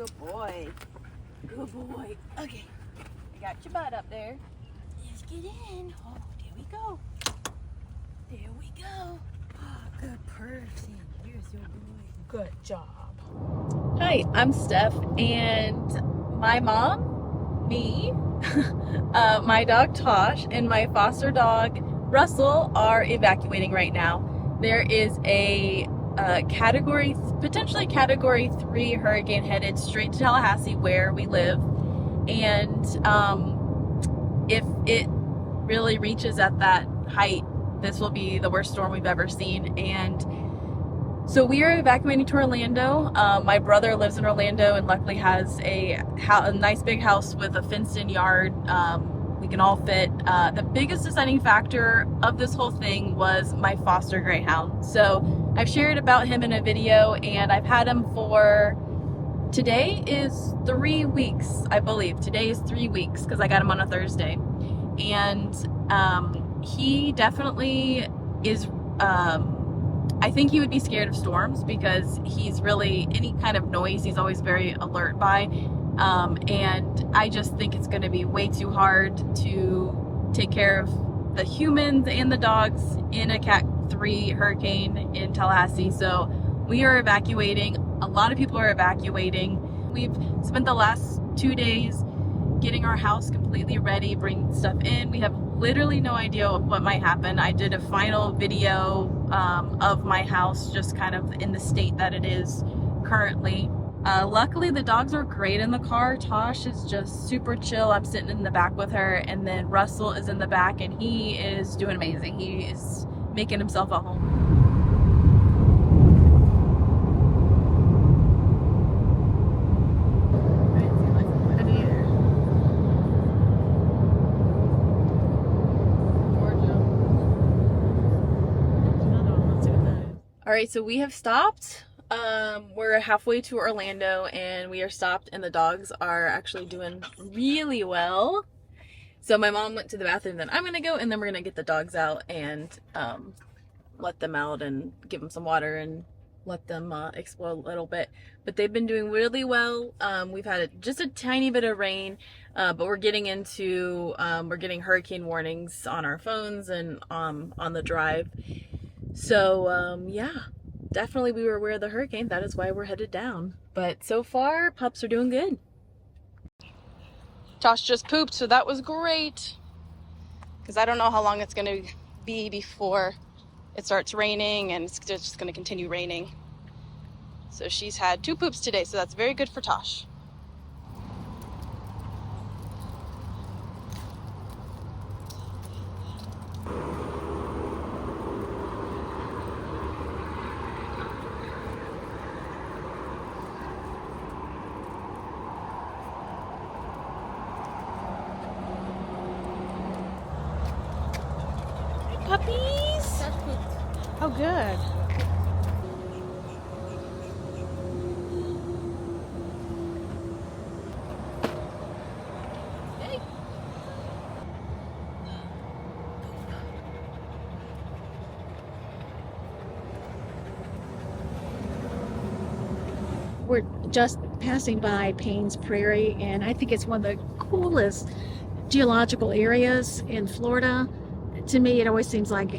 Good boy. Good boy. Okay. I got your butt up there. Let's get in. Oh, there we go. There we go. Oh, good person. Here's your boy. Good job. Hi, I'm Steph, and my mom, me, my dog Tosh, and my foster dog Russell are evacuating right now. There is a potentially category 3 hurricane headed straight to Tallahassee where we live, and if it really reaches at that height, this will be the worst storm we've ever seen. And so we are evacuating to Orlando. My brother lives in Orlando and luckily has a nice big house with a fenced-in yard. We can all fit. The biggest deciding factor of this whole thing was my foster greyhound. So I've shared about him in a video, and I've had him for, today is 3 weeks, I believe. Today is 3 weeks because I got him on a Thursday. And he definitely is, I think he would be scared of storms because he's really, any kind of noise, he's always very alert by. And I just think it's going to be way too hard to take care of the humans and the dogs in a Cat 3 hurricane in Tallahassee. So we are evacuating. A lot of people are evacuating. We've spent the last 2 days getting our house completely ready, bringing stuff in. We have literally no idea what might happen. I did a final video of my house, just kind of in the state that it is currently. Luckily the dogs are great in the car. Tosh is just super chill. I'm sitting in the back with her, and then Russell is in the back, and he is doing amazing. He is making himself at home. Alright, so we have stopped. We're halfway to Orlando and we are stopped, and the dogs are actually doing really well. So my mom went to the bathroom, then I'm going to go, and then we're going to get the dogs out and let them out and give them some water and let them explore a little bit. But they've been doing really well. We've had just a tiny bit of rain, but we're getting into, we're getting hurricane warnings on our phones and on the drive. So yeah, definitely we were aware of the hurricane. That is why we're headed down. But so far, pups are doing good. Josh just pooped, so that was great. Because I don't know how long it's going to be before it starts raining, and it's just going to continue raining. So she's had 2 poops today, so that's very good for Tosh. Puppies? Oh, good. Hey. We're just passing by Payne's Prairie, and I think it's one of the coolest geological areas in Florida. To me, it always seems like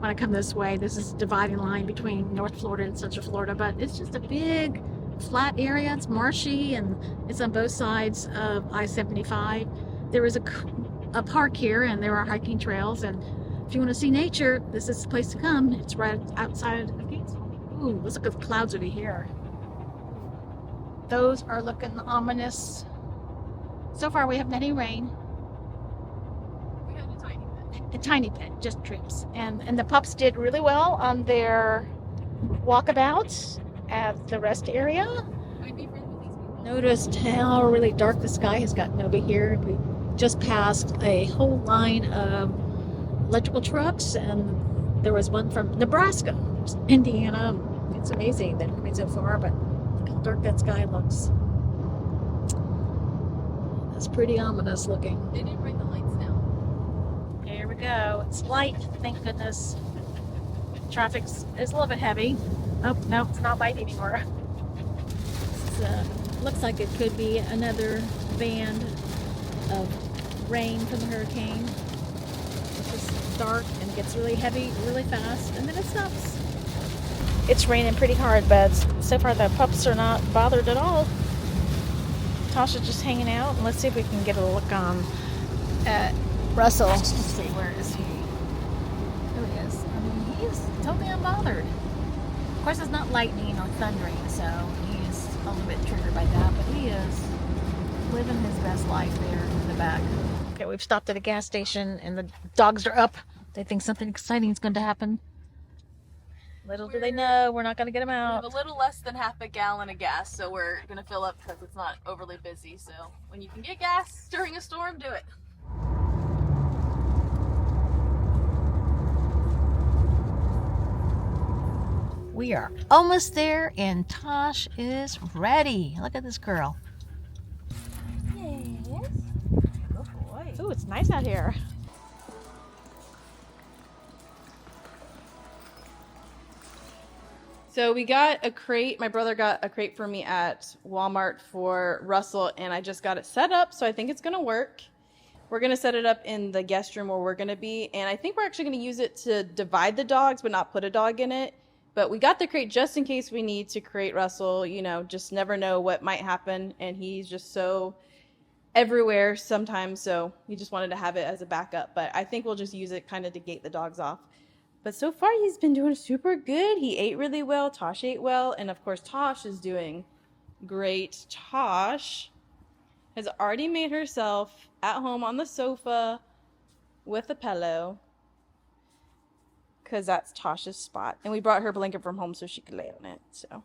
when I come this way, this is a dividing line between North Florida and Central Florida, but it's just a big flat area. It's marshy, and it's on both sides of I-75. There is a park here, and there are hiking trails, and if you want to see nature, this is the place to come. It's right outside of Gainesville. Ooh, let's look at the clouds over here. Those are looking ominous. So far, we haven't had any rain. A tiny bit, just drips. And the pups did really well on their walkabouts at the rest area. Noticed how really dark the sky has gotten over here. We just passed a whole line of electrical trucks, and there was one from Nebraska, Indiana. It's amazing that it's coming so far, but look how dark that sky looks. That's pretty ominous looking. They didn't bring the lights down. Here we go. It's light, thank goodness. Traffic's is a little bit heavy. Oh, no, it's not light anymore. It's Looks like it could be another band of rain from the hurricane. It's just dark and it gets really heavy really fast, and then it stops. It's raining pretty hard, but so far the pups are not bothered at all. Tosh is just hanging out, and let's see if we can get a look at Russell. Let's see, where is he? There he is. I mean, he is totally unbothered. Of course, it's not lightning or thundering, so he is a little bit triggered by that, but he is living his best life there in the back. Okay, we've stopped at a gas station, and the dogs are up. They think something exciting is going to happen. Little do they know, we're not going to get them out. We have a little less than half a gallon of gas, so we're going to fill up because it's not overly busy. So when you can get gas during a storm, do it. We are almost there, and Tosh is ready. Look at this girl. Yes. Good boy. Ooh, it's nice out here. So we got a crate. My brother got a crate for me at Walmart for Russell, and I just got it set up, so I think it's going to work. We're going to set it up in the guest room where we're going to be, and I think we're actually going to use it to divide the dogs, but not put a dog in it. But we got the crate just in case we need to crate Russell. You know, just never know what might happen, and he's just so everywhere sometimes, so we just wanted to have it as a backup. But I think we'll just use it kind of to gate the dogs off. But so far, he's been doing super good. He ate really well. Tosh ate well. And, of course, Tosh is doing great. Tosh has already made herself at home on the sofa with a pillow because that's Tosh's spot. And we brought her blanket from home so she could lay on it. So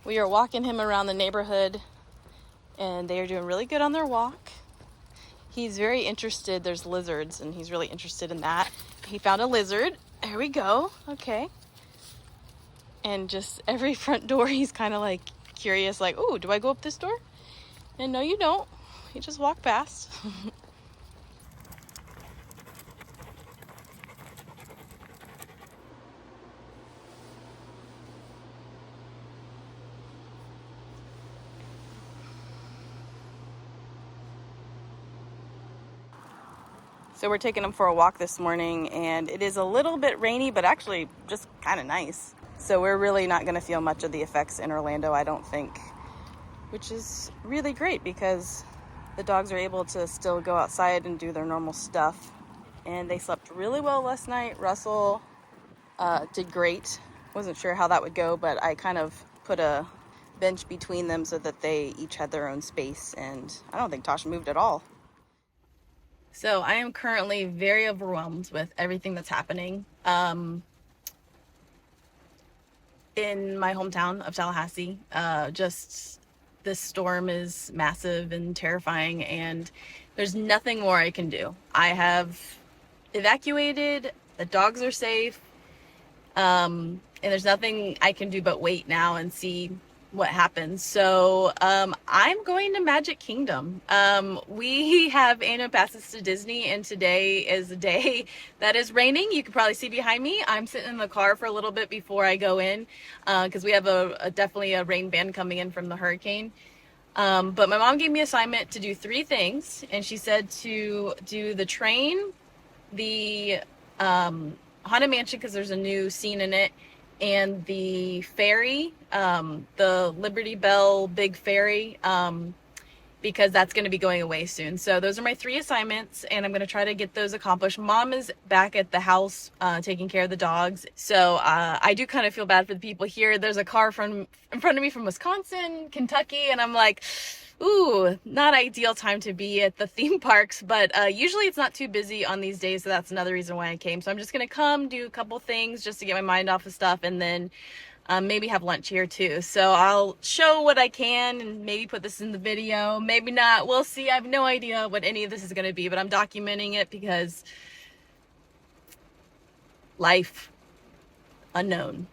we are walking him around the neighborhood, and they are doing really good on their walk. He's very interested. There's lizards, and he's really interested in that. He found a lizard. There we go. Okay. And just every front door, he's kind of like curious, like, oh, do I go up this door? And no, you don't. You just walk past. So we're taking him for a walk this morning, and it is a little bit rainy, but actually just kind of nice. So we're really not going to feel much of the effects in Orlando, I don't think, which is really great because the dogs are able to still go outside and do their normal stuff. And they slept really well last night. Russell did great. Wasn't sure how that would go, but I kind of put a bench between them so that they each had their own space, and I don't think Tosh moved at all. So I am currently very overwhelmed with everything that's happening in my hometown of Tallahassee. Just this storm is massive and terrifying, and there's nothing more I can do. I have evacuated, the dogs are safe, and there's nothing I can do but wait now and see what happens. So I'm going to Magic Kingdom. We have annual passes to Disney, and today is a day that is raining. You can probably see behind me. I'm sitting in the car for a little bit before I go in because we have definitely a rain ban coming in from the hurricane. But my mom gave me an assignment to do 3 things, and she said to do the train, the Haunted Mansion because there's a new scene in it, and the ferry, the Liberty Bell big ferry, because that's going to be going away soon. So those are my 3 assignments, and I'm going to try to get those accomplished. Mom is back at the house taking care of the dogs, so I do kind of feel bad for the people here. There's a car in front of me from Wisconsin, Kentucky, and I'm like, ooh, not ideal time to be at the theme parks, but usually it's not too busy on these days, so that's another reason why I came. So I'm just going to come do a couple things just to get my mind off of stuff, and then maybe have lunch here too. So I'll show what I can and maybe put this in the video, maybe not. We'll see. I have no idea what any of this is going to be, but I'm documenting it because life unknown.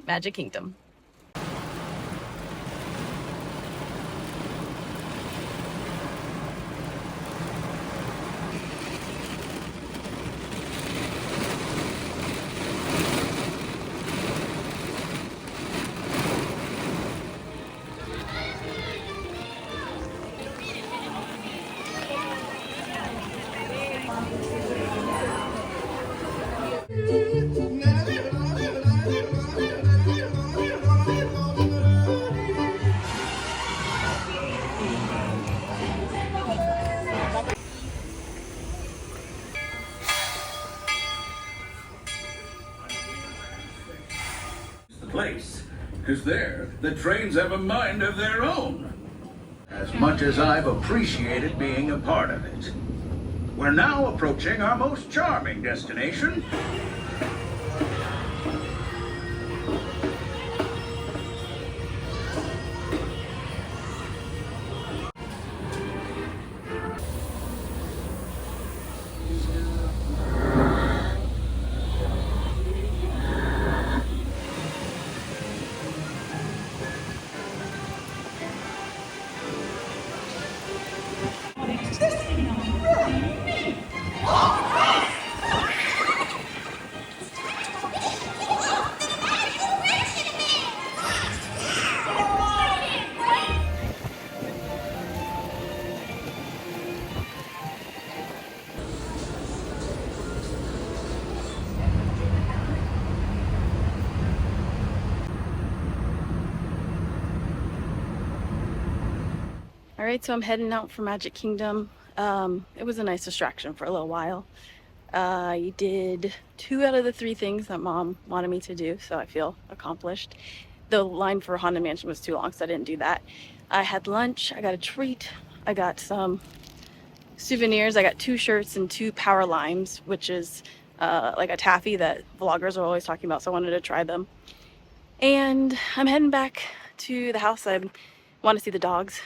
Magic Kingdom. Because there, the trains have a mind of their own. As much as I've appreciated being a part of it. We're now approaching our most charming destination. Alright, so I'm heading out for Magic Kingdom. It was a nice distraction for a little while. I did 2 out of the 3 things that Mom wanted me to do, so I feel accomplished. The line for Haunted Mansion was too long, so I didn't do that. I had lunch, I got a treat, I got some souvenirs. I got 2 shirts and 2 power limes, which is like a taffy that vloggers are always talking about, so I wanted to try them. And I'm heading back to the house. I want to see the dogs.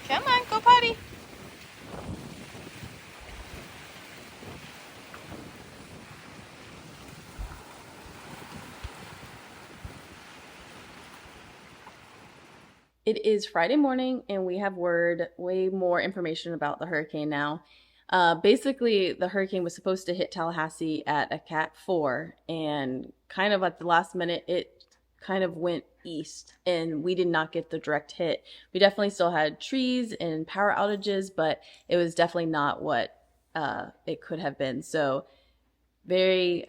Come on, go potty. It is Friday morning and we have way more information about the hurricane now. Basically, the hurricane was supposed to hit Tallahassee at a Cat 4, and kind of at the last minute, it kind of went east and we did not get the direct hit. We definitely still had trees and power outages, but it was definitely not what it could have been. So very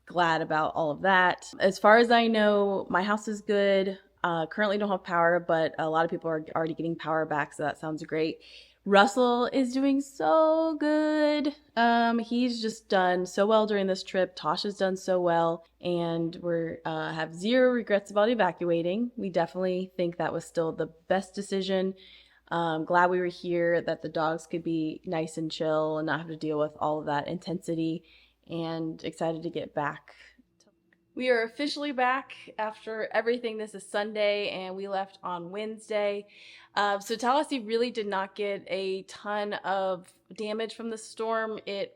glad about all of that. As far as I know, my house is good. Currently don't have power, but a lot of people are already getting power back, so that sounds great. Russell is doing so good. He's just done so well during this trip. Tosh has done so well, and we're have 0 regrets about evacuating. We definitely think that was still the best decision. Glad we were here, that the dogs could be nice and chill and not have to deal with all of that intensity, and excited to get back. We are officially back after everything. This is Sunday and we left on Wednesday. So Tallahassee really did not get a ton of damage from the storm. It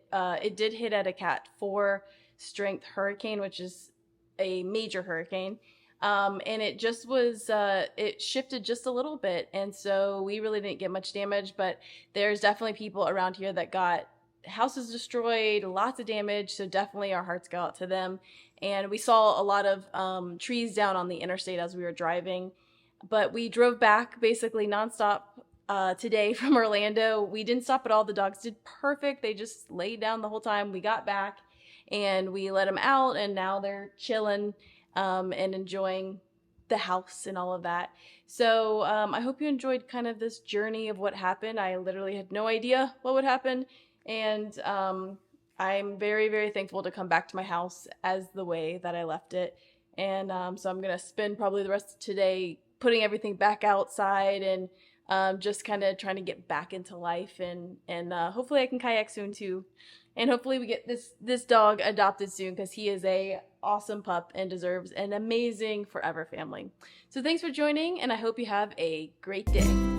did hit at a Cat 4 strength hurricane, which is a major hurricane. And it just was, it shifted just a little bit. And so we really didn't get much damage, but there's definitely people around here that got houses destroyed, lots of damage. So definitely our hearts go out to them. And we saw a lot of trees down on the interstate as we were driving. But we drove back basically nonstop today from Orlando. We didn't stop at all. The dogs did perfect. They just laid down the whole time. We got back and we let them out, and now they're chilling and enjoying the house and all of that. So I hope you enjoyed kind of this journey of what happened. I literally had no idea what would happen. And I'm very, very thankful to come back to my house as the way that I left it. And so I'm going to spend probably the rest of today putting everything back outside and just kind of trying to get back into life. And hopefully I can kayak soon too. And hopefully we get this dog adopted soon, because he is a awesome pup and deserves an amazing forever family. So thanks for joining, and I hope you have a great day.